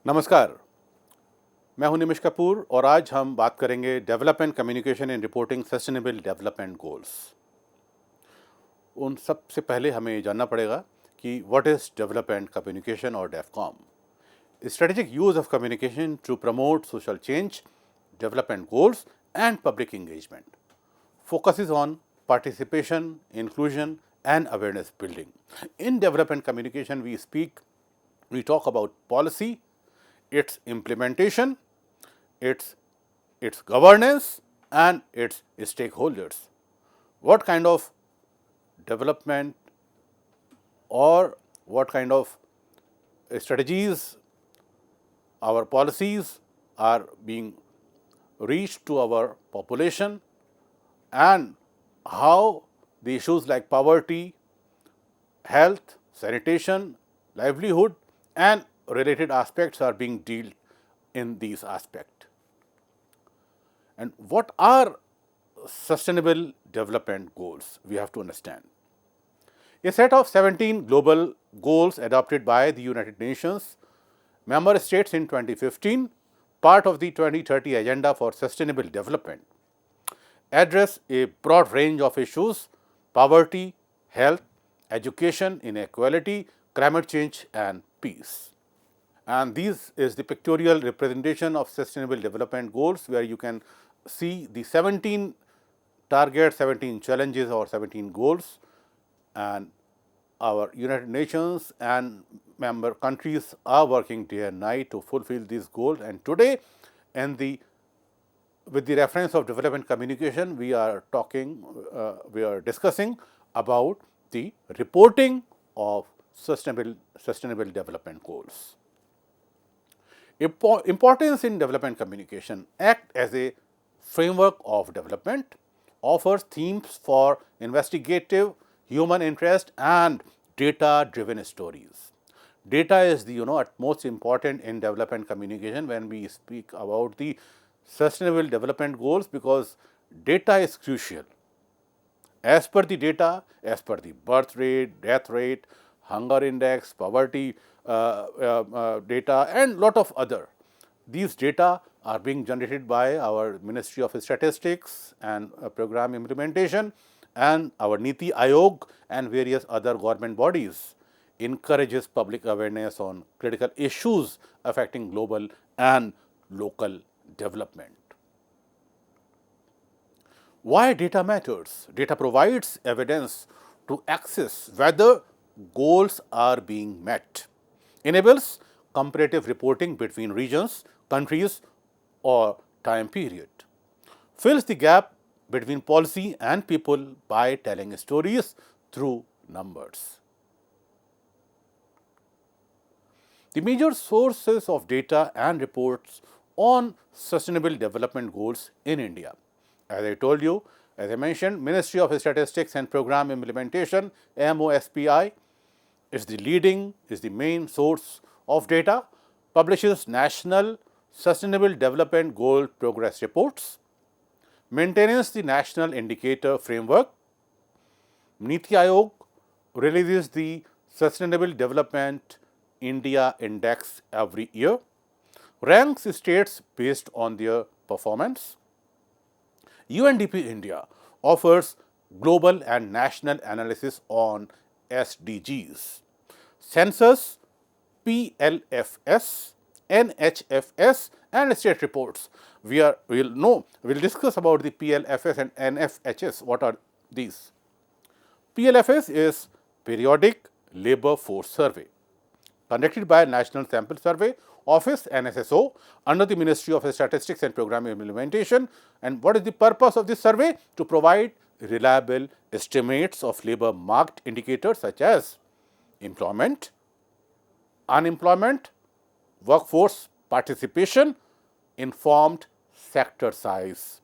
नमस्कार, मैं हूं निमिष कपूर और आज हम बात करेंगे development communication in reporting sustainable development goals. उन सबसे पहले हमें ये जानना पड़ेगा कि व्हाट इज डेवलपमेंट कम्युनिकेशन और devcom. Strategic use of communication to promote social change, development goals and public engagement, focuses on participation, inclusion, and awareness building. In development communication, we talk about policy, its implementation, its governance, and its stakeholders. What kind of development or what kind of strategies our policies are being reached to our population, and how the issues like poverty, health, sanitation, livelihood, and related aspects are being dealt in these aspects. And what are sustainable development goals? We have to understand. A set of 17 global goals adopted by the United Nations member states in 2015, part of the 2030 Agenda for Sustainable Development, address a broad range of issues: poverty, health, education, inequality, climate change, and peace. And this is the pictorial representation of sustainable development goals, where you can see the 17 targets, 17 challenges or 17 goals, and our United Nations and member countries are working day and night to fulfill these goals. And today, with the reference of development communication, we are discussing about the reporting of sustainable development goals. Importance in development communication: act as a framework of development, offers themes for investigative, human interest, and data-driven stories. Data is the utmost important in development communication when we speak about the sustainable development goals, because data is crucial. As per the data, as per the birth rate, death rate, hunger index, poverty data, and lot of other. These data are being generated by our Ministry of Statistics and Program Implementation, and our Niti Aayog and various other government bodies encourages public awareness on critical issues affecting global and local development. Why data matters? Data provides evidence to assess whether goals are being met, enables comparative reporting between regions, countries, or time period, fills the gap between policy and people by telling stories through numbers. The major sources of data and reports on sustainable development goals in India. As I told you, as I mentioned, Ministry of Statistics and Program Implementation, MOSPI, is the main source of data, publishes National Sustainable Development Goal Progress Reports, maintains the National Indicator Framework. Niti Aayog releases the Sustainable Development India Index every year, ranks states based on their performance. UNDP India offers global and national analysis on SDGs. Census, PLFS, NHFS, and state reports. We'll discuss about the PLFS and NFHS. What are these? PLFS is Periodic Labor Force Survey, conducted by National Sample Survey Office, NSSO, under the Ministry of Statistics and Program Implementation. And what is the purpose of this survey? To provide reliable estimates of labor market indicators such as employment, unemployment, workforce participation, informed sector size.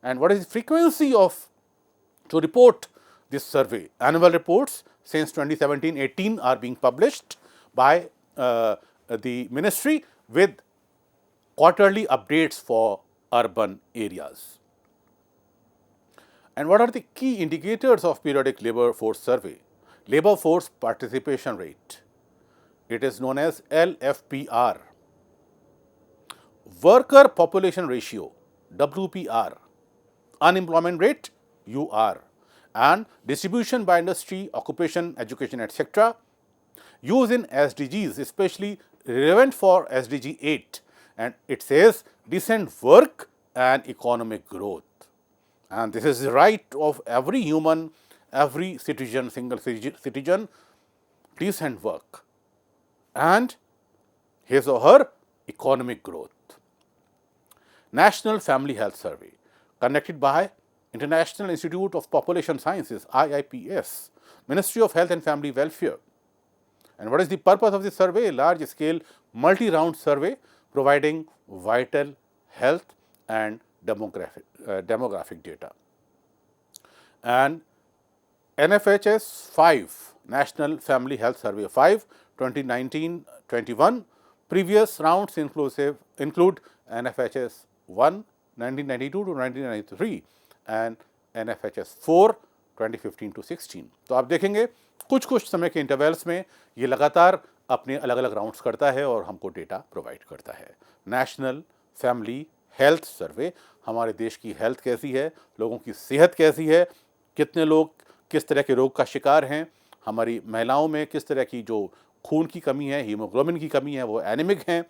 And what is the frequency to report this survey? Annual reports since 2017-18 are being published by the ministry, with quarterly updates for urban areas. And what are the key indicators of periodic labor force survey? Labor force participation rate. It is known as LFPR. worker population ratio, WPR, unemployment rate, UR, and distribution by industry, occupation, education, etc. Use in SDGs, especially relevant for SDG 8, and it says decent work and economic growth. And this is the right of every human, every citizen, single citizen, decent work and his or her economic growth. National Family Health Survey, conducted by International Institute of Population Sciences, IIPS, Ministry of Health and Family Welfare. And what is the purpose of this survey? Large-scale, multi-round survey providing vital health and demographic data. And NFHS 5, National Family Health Survey 5, 2019-21. Previous rounds include NFHS 1, 1992 to 1993 and NFHS 4, 2015 to 16. तो आप देखेंगे कुछ समय के intervals में ये लगातार अपने अलग अलग राउंड्स करता है और हमको डेटा प्रोवाइड करता है। नेशनल फैमिली हेल्थ सर्वे, हमारे देश की हेल्थ कैसी है, लोगों की सेहत कैसी है, कितने लोग किस तरह के रोग का शिकार हैं, हमारी महिलाओं में किस तरह की जो खून की कमी है, हीमोग्लोबिन की कमी है, वो एनीमिक हैं,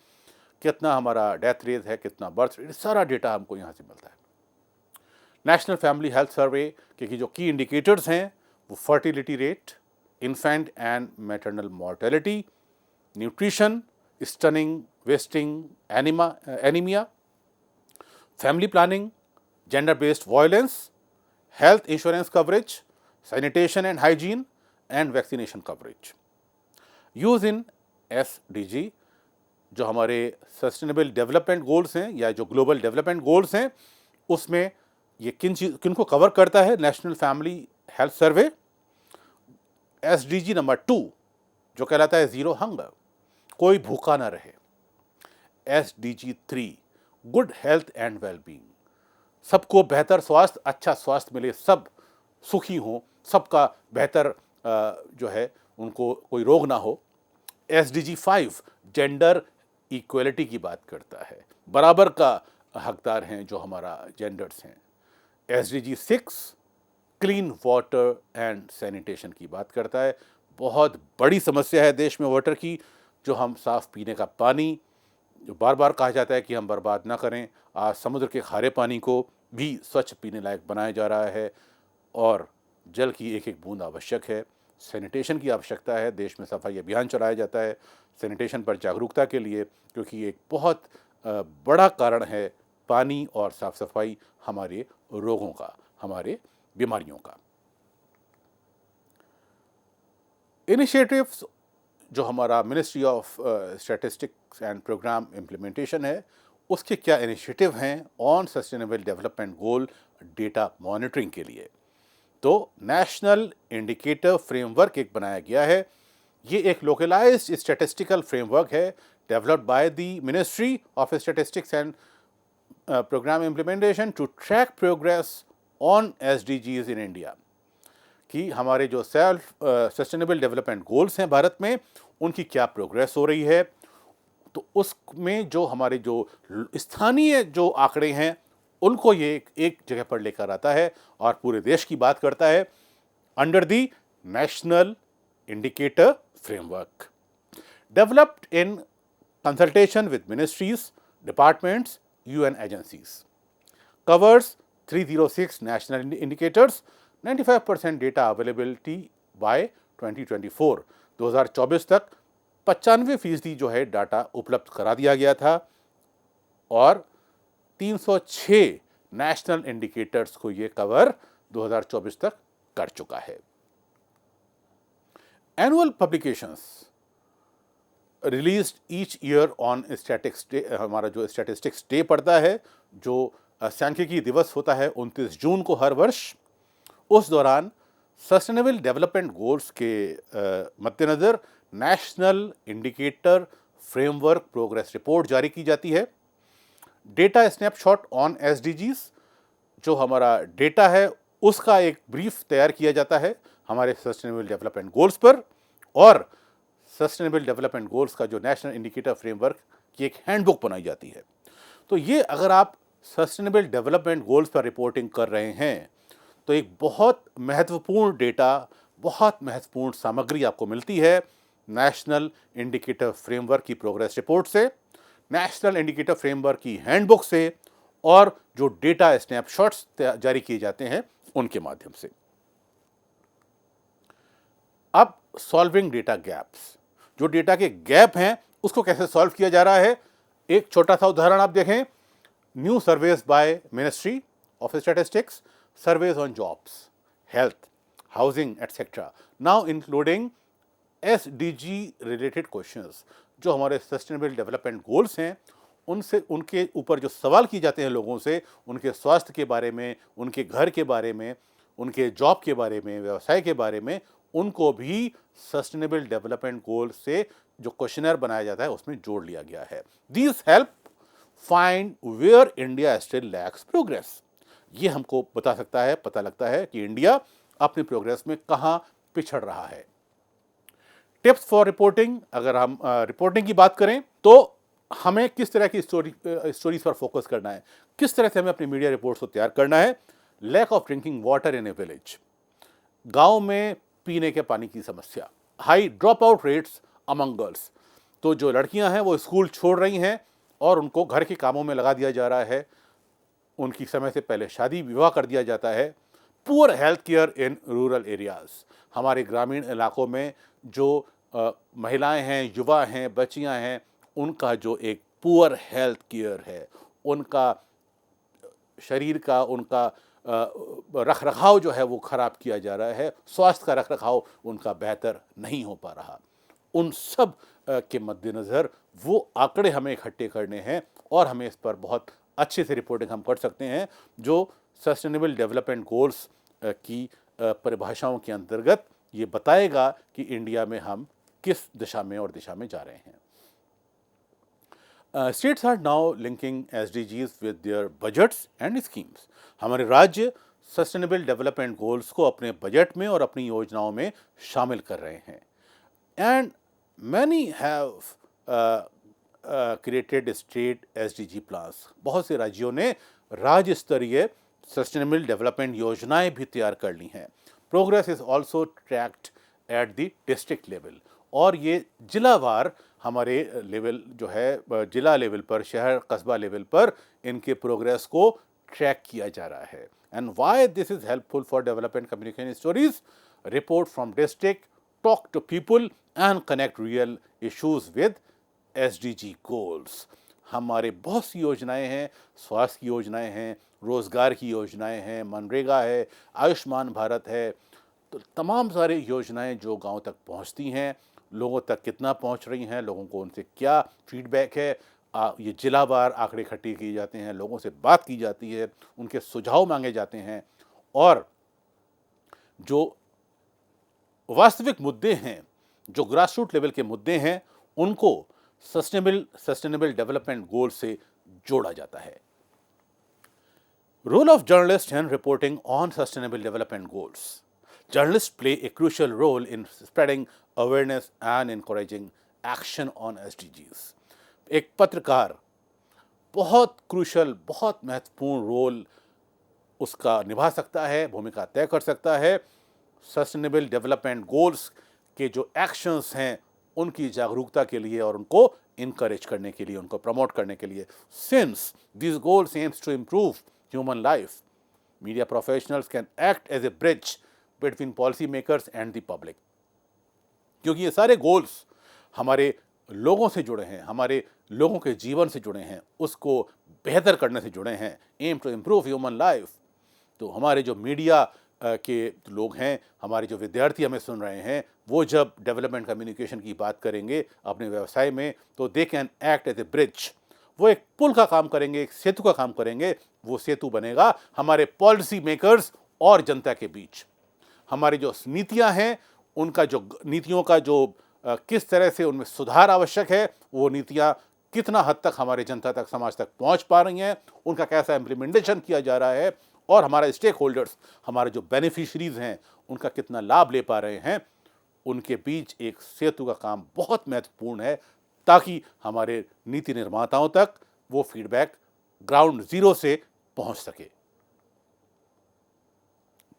कितना हमारा डेथ रेट है, कितना बर्थ रेट, सारा डेटा हमको यहाँ से मिलता है। नेशनल फैमिली हेल्थ सर्वे के जो की इंडिकेटर्स हैं वो fertility rate, infant and maternal mortality, nutrition, stunning, wasting, anaemia, family planning, gender based violence, health insurance coverage, sanitation and hygiene, and vaccination coverage. Use in SDG, जो हमारे sustainable development goals हैं या जो global development goals हैं, उसमें ये किन को कवर करता है? National family health survey. SDG number 2 जो कहलाता है ज़ीरो हंगर, कोई भूखा ना रहे। SDG 3 good health and wellbeing, सबको बेहतर स्वास्थ्य, अच्छा स्वास्थ्य मिले, सब सुखी हों, सबका बेहतर जो है उनको कोई रोग ना हो। SDG 5 जेंडर इक्वलिटी की बात करता है, बराबर का हकदार हैं जो हमारा जेंडर्स हैं। SDG 6 clean water and sanitation की बात करता है। बहुत बड़ी समस्या है देश में वाटर की, जो हम साफ़ पीने का पानी जो बार बार कहा जाता है कि हम बर्बाद ना करें, आज समुद्र के खारे पानी को भी स्वच्छ पीने लायक बनाया जा रहा है और जल की एक एक बूंद आवश्यक है। सैनिटेशन की आवश्यकता है, देश में सफाई अभियान चलाया जाता है सैनिटेशन पर जागरूकता के लिए, क्योंकि एक बहुत बड़ा कारण है पानी और साफ़ सफाई हमारे रोगों का, हमारे बीमारियों का। इनिशिएटिव्स जो हमारा ministry of statistics and programme implementation है, उसके क्या इनिशिएटिव हैं on sustainable development goal data monitoring के लिए। तो नेशनल इंडिकेटर फ्रेमवर्क एक बनाया गया है। ये एक लोकलाइज्ड स्टैटिस्टिकल फ्रेमवर्क है developed by the ministry of statistics and programme implementation to track progress on SDGs in India, कि हमारे जो सेल्फ सस्टेनेबल डेवलपमेंट गोल्स हैं भारत में, उनकी क्या प्रोग्रेस हो रही है। तो उसमें जो हमारे जो स्थानीय जो आंकड़े हैं उनको ये एक जगह पर लेकर आता है और पूरे देश की बात करता है under the national indicator framework developed in consultation with ministries, departments, UN agencies, covers 306 national indicators, 95% data availability by 2024। 2024 तक 95% जो है डाटा उपलब्ध करा दिया गया था और 306 नेशनल इंडिकेटर्स को ये कवर 2024 तक कर चुका है। Annual publications released each year on statistics day, हमारा जो स्टैटिस्टिक्स डे पड़ता है, जो सांख्यिकी दिवस होता है 29 जून को हर वर्ष, उस दौरान सस्टेनेबल डेवलपमेंट गोल्स के मद्देनज़र national indicator framework progress report जारी की जाती है। डेटा स्नैपशॉट ऑन SDGs, जो हमारा डेटा है उसका एक ब्रीफ तैयार किया जाता है हमारे सस्टेनेबल डेवलपमेंट गोल्स पर, और सस्टेनेबल डेवलपमेंट गोल्स का जो नेशनल इंडिकेटर फ्रेमवर्क की एक हैंडबुक बनाई जाती है। तो ये अगर आप सस्टेनेबल डेवलपमेंट गोल्स पर रिपोर्टिंग कर रहे हैं तो एक बहुत महत्वपूर्ण डेटा, बहुत महत्वपूर्ण सामग्री आपको मिलती है नेशनल इंडिकेटर फ्रेमवर्क की प्रोग्रेस रिपोर्ट से, नेशनल इंडिकेटर फ्रेमवर्क की हैंडबुक से और जो डेटा स्नैपशॉट्स जारी किए जाते हैं उनके माध्यम से। अब सॉल्विंग डेटा गैप्स, जो डेटा के गैप हैं उसको कैसे सॉल्व किया जा रहा है, एक छोटा सा उदाहरण आप देखें। New surveys by ministry of statistics, surveys on jobs, health, housing etcetera, now including SDG related questions. जो हमारे सस्टेनेबल डेवलपमेंट गोल्स हैं उनसे, उनके ऊपर जो सवाल किए जाते हैं लोगों से, उनके स्वास्थ्य के बारे में, उनके घर के बारे में, उनके जॉब के बारे में, व्यवसाय के बारे में, उनको भी सस्टेनेबल डेवलपमेंट गोल से जो क्वेश्चनर बनाया जाता है उसमें जोड़ लिया गया है। This help find where India still lacks progress. ये हमको बता सकता है, पता लगता है कि इंडिया अपनी प्रोग्रेस में कहाँ पिछड़ रहा है। टिप्स फॉर रिपोर्टिंग, अगर हम रिपोर्टिंग की बात करें तो हमें किस तरह की स्टोरीज पर फोकस करना है, किस तरह से हमें अपनी मीडिया रिपोर्ट्स को तैयार करना है। Lack of drinking water in a village, गांव में पीने के पानी की समस्या, high drop out rates among girls, तो जो लड़कियां हैं वो स्कूल छोड़ रही हैं और उनको घर के कामों में लगा दिया जा रहा है, उनकी समय से पहले शादी विवाह कर दिया जाता है। Poor health care in rural areas, हमारे ग्रामीण इलाकों में जो महिलाएं हैं, युवा हैं, बच्चियां हैं, उनका जो एक पुअर हेल्थ केयर है, उनका शरीर का, उनका रख रखाव जो है वो खराब किया जा रहा है, स्वास्थ्य का रख रखाव उनका बेहतर नहीं हो पा रहा। उन सब के मद्देनज़र वो आंकड़े हमें इकट्ठे करने हैं और हमें इस पर बहुत अच्छे से रिपोर्टिंग हम कर सकते हैं जो सस्टेनेबल डेवलपमेंट गोल्स की परिभाषाओं के अंतर्गत ये बताएगा कि इंडिया में हम किस दिशा में और दिशा में जा रहे हैं। States are now linking SDGs with their budgets and schemes. हमारे राज्य सस्टेनेबल डेवलपमेंट गोल्स को अपने बजट में और अपनी योजनाओं में शामिल कर रहे हैं। And many have created state SDG plans, बहुत से राज्यों ने राज्य स्तरीय सस्टेनेबल डेवलपमेंट योजनाएं भी तैयार कर ली हैं। Progress is also tracked at the district level, और ये जिलावार हमारे लेवल जो है, जिला लेवल पर, शहर कस्बा लेवल पर इनके प्रोग्रेस को ट्रैक किया जा रहा है। And why this is helpful for development communication stories, report from district, talk to people and connect real issues with SDG goals. हमारे बहुत सी योजनाएं हैं, स्वास्थ्य की योजनाएं हैं, रोजगार की योजनाएं हैं, मनरेगा है, आयुष्मान भारत है, तो तमाम सारी योजनाएं जो गांव तक पहुंचती हैं, लोगों तक कितना पहुंच रही हैं, लोगों को उनसे क्या फीडबैक है, ये जिलावार आंकड़े इकट्ठे किए जाते हैं, लोगों से बात की जाती है, उनके सुझाव मांगे जाते हैं, और जो वास्तविक मुद्दे हैं, जो ग्रासरूट लेवल के मुद्दे हैं, उनको सस्टेनेबल डेवलपमेंट गोल से जोड़ा जाता है। Role of journalist in reporting on sustainable development goals. Journalists play a crucial role in spreading awareness and encouraging action on SDGs. एक पत्रकार बहुत क्रूशल, बहुत महत्वपूर्ण रोल उसका निभा सकता है, भूमिका तय कर सकता है सस्टेनेबल डेवलपमेंट गोल्स के जो एक्शंस हैं उनकी जागरूकता के लिए और उनको इनकरेज करने के लिए, उनको प्रमोट करने के लिए। Since this goals aims to improve human life, media professionals can act as a bridge between policy makers and the public. क्योंकि ये सारे गोल्स हमारे लोगों से जुड़े हैं, हमारे लोगों के जीवन से जुड़े हैं, उसको बेहतर करने से जुड़े हैं। Aim to improve human life. तो हमारे जो मीडिया के लोग हैं, हमारे जो विद्यार्थी हमें सुन रहे हैं, वो जब डेवलपमेंट कम्युनिकेशन की बात करेंगे अपने व्यवसाय में, तो they can act as a bridge. वो एक पुल का काम करेंगे, एक सेतु का काम करेंगे। वो सेतु बनेगा हमारे पॉलिसी मेकर्स और जनता के बीच। हमारी जो नीतियां हैं, उनका जो नीतियों का जो किस तरह से उनमें सुधार आवश्यक है, वो नीतियां कितना हद तक हमारे जनता तक, समाज तक पहुंच पा रही हैं, उनका कैसा इम्प्लीमेंटेशन किया जा रहा है, और हमारे स्टेक होल्डर्स, हमारे जो बेनिफिशरीज हैं, उनका कितना लाभ ले पा रहे हैं, उनके बीच एक सेतु का काम बहुत महत्वपूर्ण है, ताकि हमारे नीति निर्माताओं तक वो फीडबैक ग्राउंड जीरो से पहुंच सके।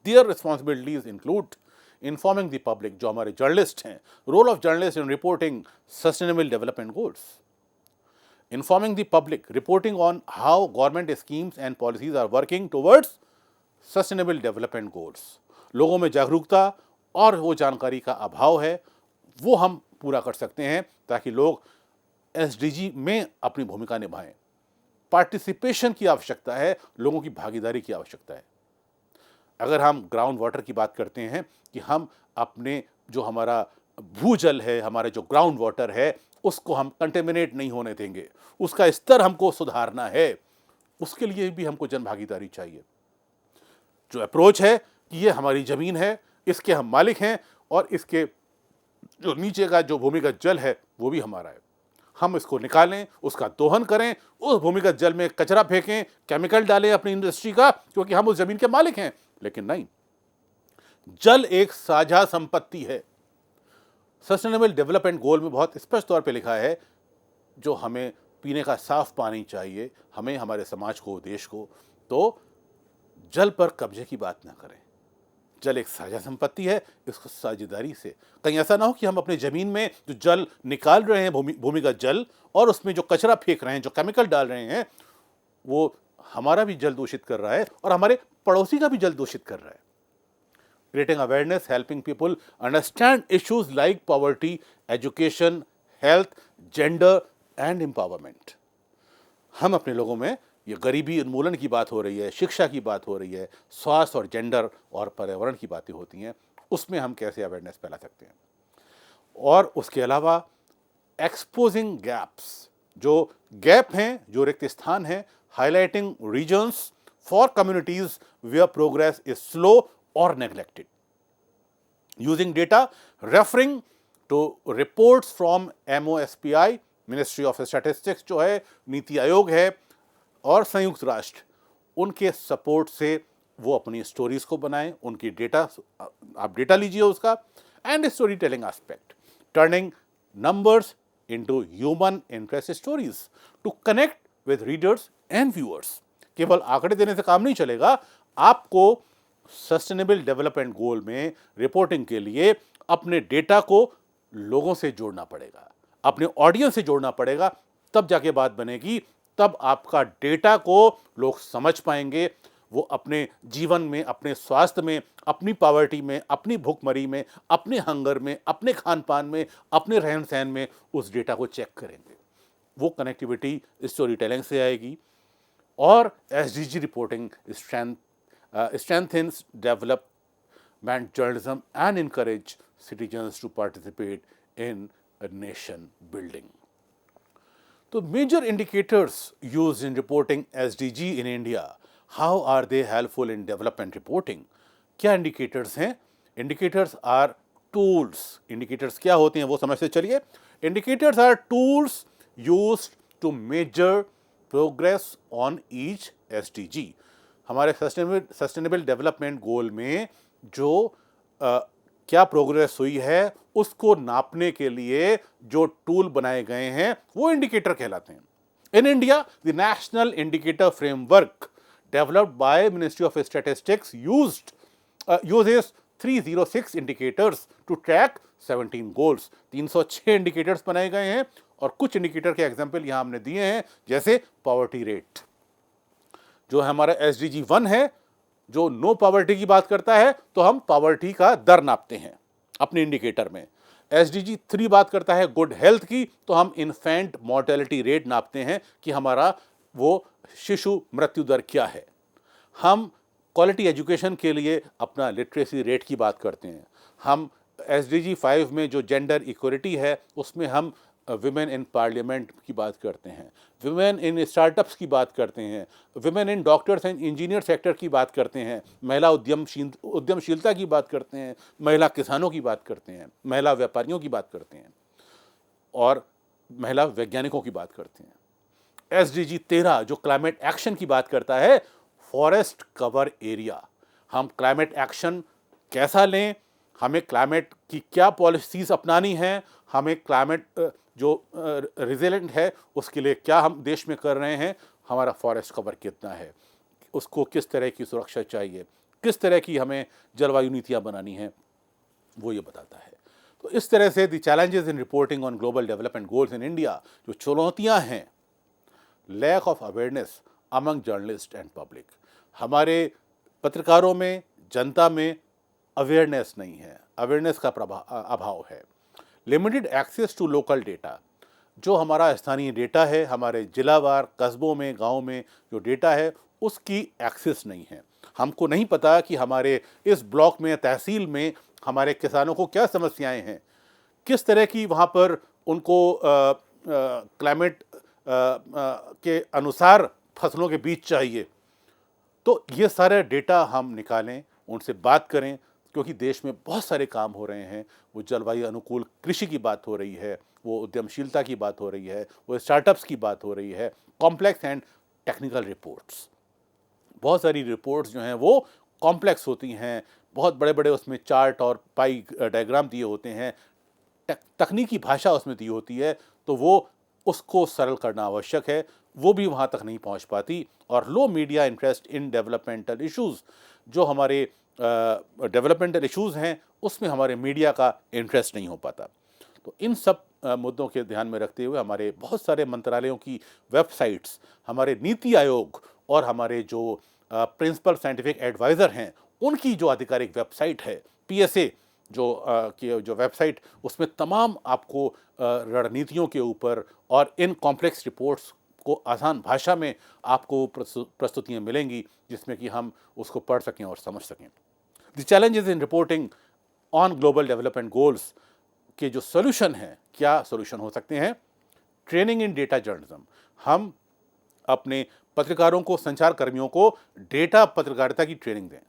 Their responsibilities include informing the public, जो हमारे जर्नलिस्ट हैं, role of journalist in reporting sustainable development goals, informing the public, reporting on how government schemes and policies are working towards sustainable development goals। लोगों में जागरूकता और वो जानकारी का अभाव है, वो हम पूरा कर सकते हैं ताकि लोग एसडीजी में अपनी भूमिका निभाएं। पार्टिसिपेशन की आवश्यकता है, लोगों की भागीदारी की आवश्यकता है। अगर हम ग्राउंड वाटर की बात करते हैं कि हम अपने जो हमारा भूजल है, हमारा जो ग्राउंड वाटर है, उसको हम कंटेमिनेट नहीं होने देंगे, उसका स्तर हमको सुधारना है, उसके लिए भी हमको जन भागीदारी चाहिए। जो अप्रोच है कि ये हमारी ज़मीन है, इसके हम मालिक हैं और इसके जो नीचे का जो भूमिगत जल है वो भी हमारा है, हम इसको निकालें, उसका दोहन करें, उस भूमिगत जल में कचरा फेंकें, केमिकल डालें अपनी इंडस्ट्री का, क्योंकि हम उस ज़मीन के मालिक हैं। लेकिन नहीं, जल एक साझा संपत्ति है। सस्टेनेबल डेवलपमेंट गोल में बहुत स्पष्ट तौर पे लिखा है, जो हमें पीने का साफ पानी चाहिए, हमें, हमारे समाज को, देश को, तो जल पर कब्जे की बात ना करें। जल एक साझा संपत्ति है, इसको साझेदारी से, कहीं ऐसा ना हो कि हम अपने ज़मीन में जो जल निकाल रहे हैं, भूमिगत जल, और उसमें जो कचरा फेंक रहे हैं, जो केमिकल डाल रहे हैं, वो हमारा भी जल दूषित कर रहा है और हमारे पड़ोसी का भी जल दूषित कर रहा है। Creating awareness, helping people understand issues like poverty, education, health, gender and empowerment। हम अपने लोगों में ये गरीबी उन्मूलन की बात हो रही है, शिक्षा की बात हो रही है, स्वास्थ्य और जेंडर और पर्यावरण की बातें होती हैं, उसमें हम कैसे अवेयरनेस फैला सकते हैं। और उसके अलावा एक्सपोजिंग गैप्स, जो गैप हैं, जो रिक्त स्थान हैं, highlighting reasons for communities where progress is slow or neglected, using data referring to reports from MOSPI, ministry of statistics जो है, नीति आयोग है, और संयुक्त राष्ट्र, उनके सपोर्ट से वो अपनी स्टोरीज को बनाएं, उनकी डेटा, आप डेटा लीजिए उसका, and story telling aspect, turning numbers into human interest stories to connect with readers and viewers. केवल आंकड़े देने से काम नहीं चलेगा, आपको सस्टेनेबल डेवलपमेंट गोल में रिपोर्टिंग के लिए अपने डेटा को लोगों से जोड़ना पड़ेगा, अपने ऑडियंस से जोड़ना पड़ेगा, तब जाके बात बनेगी, तब आपका डेटा को लोग समझ पाएंगे, वो अपने जीवन में, अपने स्वास्थ्य में, अपनी पॉवर्टी में, अपनी भूखमरी में, अपने हंगर में, अपने खान पान में, अपने रहन सहन में उस डेटा को चेक करेंगे। वो कनेक्टिविटी स्टोरी टेलिंग से आएगी। और SDG reporting strengthens development journalism and encourage citizens to participate in a nation building। तो major indicators used in reporting SDG in India, how are they helpful in development reporting? क्या indicators हैं? Indicators are tools। Indicators क्या होते हैं वो समझते चलिए। Indicators are tools used to measure progress on each SDG। हमारे सस्टेनेबल डेवलपमेंट गोल में जो क्या प्रोग्रेस हुई है, उसको नापने के लिए जो टूल बनाए गए हैं, वो इंडिकेटर कहलाते हैं। In India, the national indicator framework developed by ministry of statistics uses 306 indicators to track 17 goals. 306 indicators बनाए गए हैं, और कुछ इंडिकेटर के एग्जाम्पल यहां हमने दिए हैं, जैसे पॉवर्टी रेट, जो हमारा SDG 1 है, जो नो पॉवर्टी की बात करता है, तो हम पॉवर्टी का दर नापते हैं अपने इंडिकेटर में। SDG 3 बात करता है गुड हेल्थ की, तो हम इन्फेंट मोर्टेलिटी रेट नापते हैं कि हमारा वो शिशु मृत्यु दर क्या है। हम क्वालिटी एजुकेशन के लिए अपना लिटरेसी रेट की बात करते हैं। हम SDG 5 में जो जेंडर इक्वलिटी है, उसमें हम विमेन इन पार्लियामेंट की बात करते हैं, विमेन इन स्टार्टअप्स की बात करते हैं, women in doctors and engineer sector की बात करते हैं, महिला उद्यमशीलता की बात करते हैं, महिला किसानों की बात करते हैं, महिला व्यापारियों की बात करते हैं, और महिला वैज्ञानिकों की बात करते हैं। SDG 13 जो क्लाइमेट एक्शन की बात करता है, फॉरेस्ट कवर एरिया, हम क्लाइमेट एक्शन कैसा लें, हमें क्लाइमेट की क्या पॉलिसीज़ अपनानी हैं, हमें क्लाइमेट जो रिजिलेंट है उसके लिए क्या हम देश में कर रहे हैं, हमारा फॉरेस्ट कवर कितना है, उसको किस तरह की सुरक्षा चाहिए, किस तरह की हमें जलवायु नीतियाँ बनानी हैं, वो ये बताता है। तो इस तरह से the challenges in reporting on global development goals in India, जो चुनौतियाँ हैं, lack of awareness among journalist and public, हमारे पत्रकारों में, जनता में अवेयरनेस नहीं है, अवेयरनेस का अभाव है। Limited access to local data, जो हमारा स्थानीय डेटा है, हमारे जिलावार, कस्बों में, गांव में जो डेटा है, उसकी एक्सेस नहीं है। हमको नहीं पता कि हमारे इस ब्लॉक में, तहसील में हमारे किसानों को क्या समस्याएं हैं, किस तरह की वहाँ पर उनको क्लाइमेट के अनुसार फसलों के बीज चाहिए। तो ये सारे डेटा हम निकालें, उनसे बात करें, क्योंकि देश में बहुत सारे काम हो रहे हैं। वो जलवायु अनुकूल कृषि की बात हो रही है, वो उद्यमशीलता की बात हो रही है, वो स्टार्टअप्स की बात हो रही है, कॉम्प्लेक्स एंड टेक्निकल रिपोर्ट्स। बहुत सारी रिपोर्ट्स जो हैं वो कॉम्प्लेक्स होती हैं, बहुत बड़े बड़े उसमें चार्ट और पाई डायग्राम दिए होते हैं, तकनीकी भाषा उसमें दी होती है, तो वो उसको सरल करना आवश्यक है, वो भी वहाँ तक नहीं पहुँच पाती। और low media interest in developmental issues, जो हमारे डेवलपमेंटल इश्यूज़ हैं, उसमें हमारे मीडिया का इंटरेस्ट नहीं हो पाता। तो इन सब मुद्दों के ध्यान में रखते हुए हमारे बहुत सारे मंत्रालयों की वेबसाइट्स, हमारे नीति आयोग और हमारे जो प्रिंसिपल साइंटिफिक एडवाइज़र हैं, उनकी जो आधिकारिक वेबसाइट है, PSA जो वेबसाइट, उसमें तमाम आपको रणनीतियों के ऊपर और इन कॉम्प्लेक्स रिपोर्ट्स को आसान भाषा में आपको प्रस्तुतियाँ मिलेंगी, जिसमें कि हम उसको पढ़ सकें और समझ सकें। The challenges in reporting on global development goals के जो सोल्यूशन हैं, क्या सोल्यूशन हो सकते हैं? ट्रेनिंग इन डेटा जर्नलिज्म, हम अपने पत्रकारों को, संचार कर्मियों को डेटा पत्रकारिता की ट्रेनिंग दें।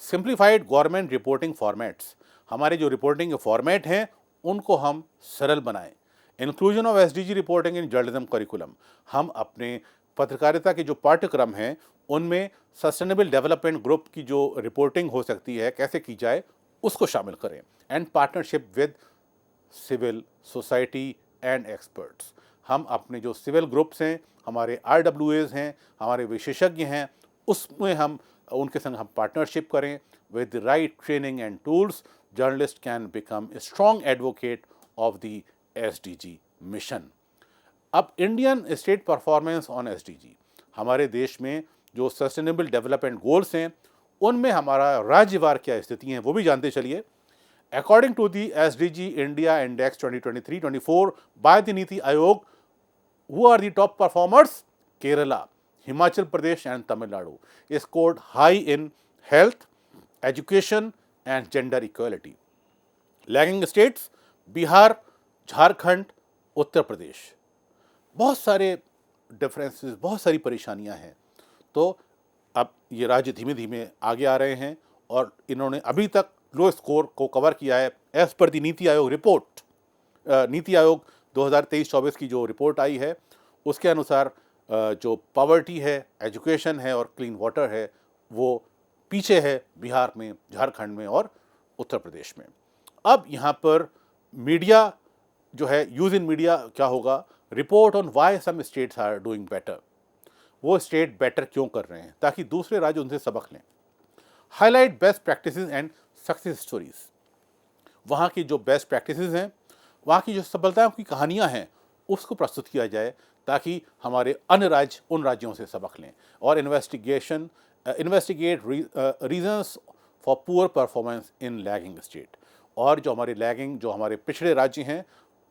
सिंप्लीफाइड गवर्नमेंट रिपोर्टिंग फॉर्मेट्स, हमारे जो रिपोर्टिंग के फॉर्मेट हैं उनको हम सरल बनाएं। Inclusion of SDG reporting in journalism curriculum, हम अपने पत्रकारिता के जो पाठ्यक्रम हैं उनमें सस्टेनेबल डेवलपमेंट ग्रुप की जो रिपोर्टिंग हो सकती है, कैसे की जाए, उसको शामिल करें। And partnership with civil society and experts, हम अपने जो सिविल ग्रुप्स हैं, हमारे RWAs हैं, हमारे विशेषज्ञ हैं, उसमें हम उनके संग हम पार्टनरशिप करें। With the right training and tools, journalist can become a strong advocate of the SDG mission. अब Indian state performance on SDG, हमारे देश में जो सस्टेनेबल डेवलपमेंट गोल्स हैं उनमें हमारा राज्यवार क्या स्थिति है वो भी जानते चलिए। According to the SDG India Index 2023-24 by the Niti Aayog, who are the top performers? Kerala, Himachal Pradesh and Tamil Nadu scored high in health, education and gender equality. Lagging states, Bihar, Jharkhand, Uttar Pradesh. बहुत सारे differences, बहुत सारी परेशानियां हैं। तो अब ये राज्य धीमे धीमे आगे आ रहे हैं और इन्होंने अभी तक लो स्कोर को कवर किया है। एज पर दी नीति आयोग रिपोर्ट, नीति आयोग 2023-24 की जो रिपोर्ट आई है उसके अनुसार जो पॉवर्टी है, एजुकेशन है और क्लीन वाटर है, वो पीछे है बिहार में, झारखंड में और उत्तर प्रदेश में। अब यहाँ पर मीडिया जो है, यूज इन मीडिया क्या होगा? Report on why some states are doing better, वो स्टेट बेटर क्यों कर रहे हैं, ताकि दूसरे राज्य उनसे सबक लें। Highlight best practices and success stories, वहाँ की जो बेस्ट प्रैक्टिसेस हैं, वहाँ की जो सफलताओं की कहानियाँ हैं, उसको प्रस्तुत किया जाए ताकि हमारे अन्य राज्य उन राज्यों से सबक लें। और investigate reasons for poor performance in lagging state, और जो हमारे पिछड़े राज्य हैं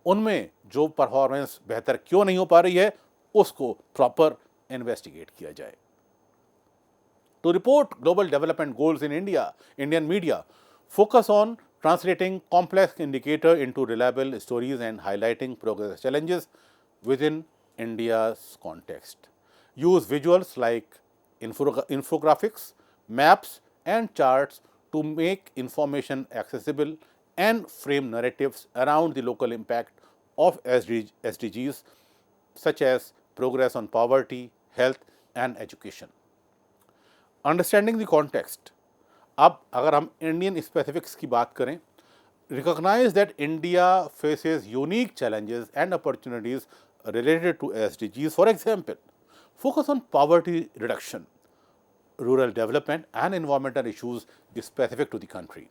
उनमें जो परफॉर्मेंस बेहतर क्यों नहीं हो पा रही है उसको प्रॉपर इन्वेस्टिगेट किया जाए। To report global development goals in India, Indian media focus on translating complex indicator into reliable stories and highlighting progress challenges within India's context. Use visuals like infographics, maps and charts to make information accessible and frame narratives around the local impact of SDGs such as progress on poverty, health and education. Understanding the context, अब अगर हम Indian specifics की बात करें, recognise that India faces unique challenges and opportunities related to SDGs। For example, Focus on poverty reduction, rural development, and environmental issues specific to the country.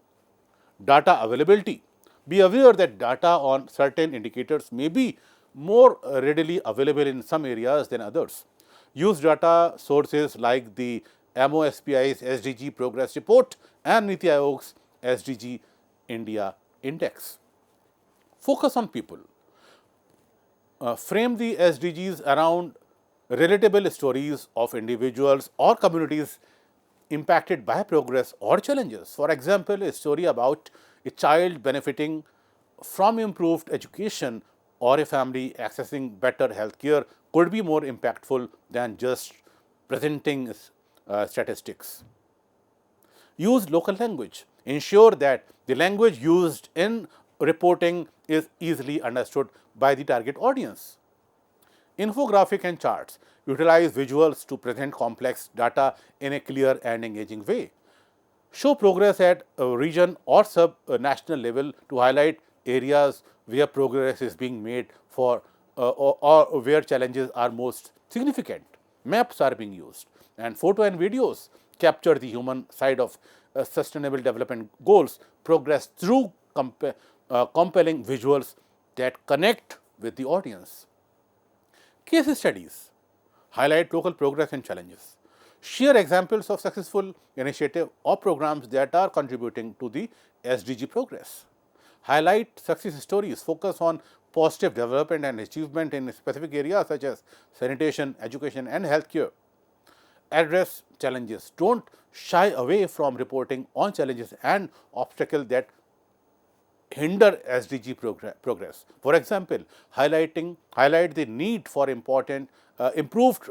Data availability. Be aware that data on certain indicators may be more readily available in some areas than others. Use data sources like the MOSPI's SDG Progress Report and Niti Aayog's SDG India Index. Focus on people. Frame the SDGs around relatable stories of individuals or communities impacted by progress or challenges. For example, a story about a child benefiting from improved education or a family accessing better health care could be more impactful than just presenting statistics. Use local language. Ensure that the language used in reporting is easily understood by the target audience. Infographic and charts. Utilize visuals to present complex data in a clear and engaging way. Show progress at a region or sub-national level to highlight areas where progress is being made or where challenges are most significant. Maps are being used, and photo and videos capture the human side of sustainable development goals progress through compelling visuals that connect with the audience. Case studies highlight local progress and challenges. Share examples of successful initiatives or programs that are contributing to the SDG progress. Highlight success stories, focus on positive development and achievement in specific areas such as sanitation, education, and healthcare. Address challenges. Don't shy away from reporting on challenges and obstacles that hinder SDG progress. For example, highlight the need for improved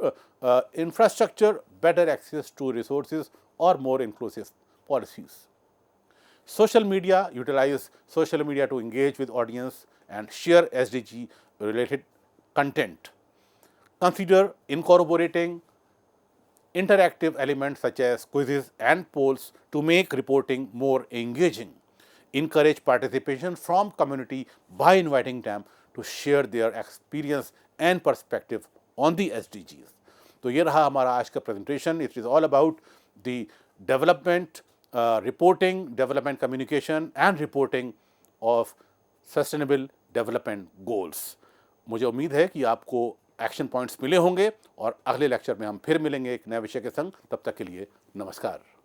infrastructure, better access to resources, or more inclusive policies. Social media. Utilize social media to engage with audience and share SDG related content. Consider incorporating interactive elements such as quizzes and polls to make reporting more engaging. Encourage participation from community by inviting them to share their experience and perspective on the SDGs. तो ये रहा हमारा आज का presentation. It is all about the development reporting, development communication and reporting of sustainable development goals. मुझे उम्मीद है कि आपको एक्शन पॉइंट्स मिले होंगे और अगले लेक्चर में हम फिर मिलेंगे एक नए विषय के संग. तब तक के लिए नमस्कार.